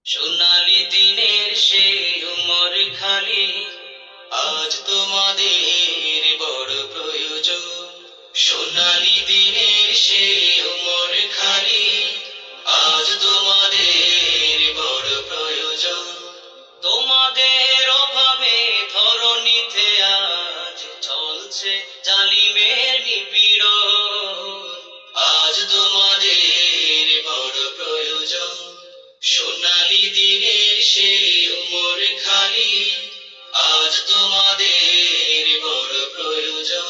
সোনালি দিনের সেই উমর খালি, আজ তোমাদের বড় প্রয়োজন। সোনালি দিনের সেই উমর খালি, আজ তোমাদের বড় প্রয়োজন। তোমাদের অভাবে ধরণীতে আজ চলছে জালিমের নিপীড়ন। আজ তোমাদের বড় প্রয়োজন। সোনালি দিনের সেই উমর খালি, আজ তোমাদের বড় প্রয়োজন।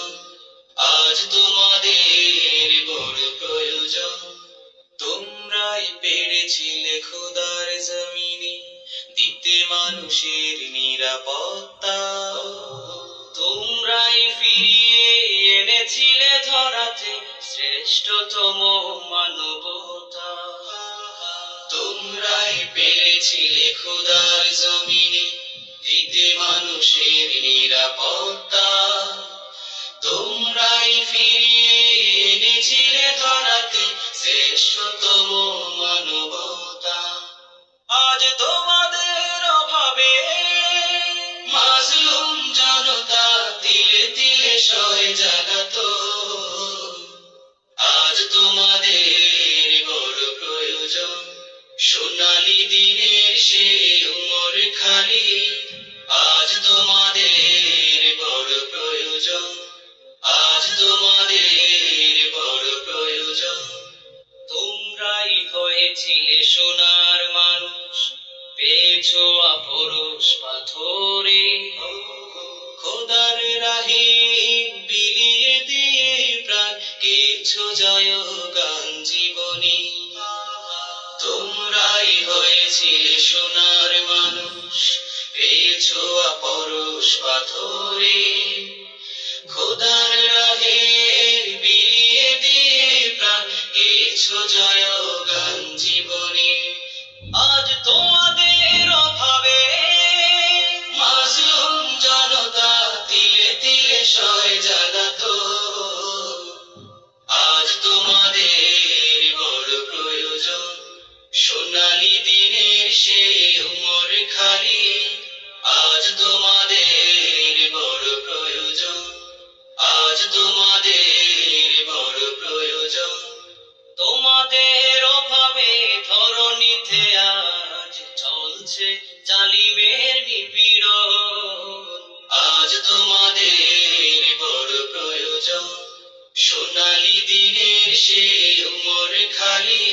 আজ তোমাদের বড় প্রয়োজন। তোমরাই পেরেছিলে খোদার জমিনে দিতে মানুষের নিরাপত্তা। তোমরাই ফিরিয়ে এনেছিলে ধরাতে শ্রেষ্ঠতম মানবতা। তোমরাই পেরেছিলে খোদার জমিনে দিতে মানুষের নিরাপত্তা। তোমরাই ফিরিয়ে এনেছিলে ধরাতে শ্রেষ্ঠতম মানবতা। আজ তোমাদের অভাবে মাজলুম জনতা তিলে তিলে সয় জাগাতন। আজ তোমাদের বড় প্রয়োজন। সোনালি দিনের সেই উমর খালি, আজ তোমাদের বড় প্রয়োজন। আজ তোমাদের বড় প্রয়োজন। তোমরাই হয়েছিলে সোনার মানুষ, পেয়েছো আপরশ পাথরে। খোদার রাহে বিলিয়ে দিয়ে প্রাণ গেছো জয়গান জীবনে। তোমরাই হয়েছিলে সোনার মানুষ, পেয়েছো আপরশ পাথরে। খোদার রাহে বিলিয়ে দিয়ে প্রাণ গেছো জয়গান জীবনে। আজ তোমাদের অভাবে মাজলুম জনতা তিলে তিলে সয় জাগাতন। আজ তোমাদের বড় প্রয়োজন। সোনালি দিনের সেই উমর খালি, আজ তোমাদের বড় প্রয়োজন। আজ তোমাদের বড় প্রয়োজন। তোমাদের অভাবে ধরণীতে আজ চলছে জালিমের নিপীড়ন। আজ তোমাদের বড় প্রয়োজন। সোনালি দিনের সেই উমর খালি,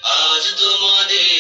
আজ তোমাদের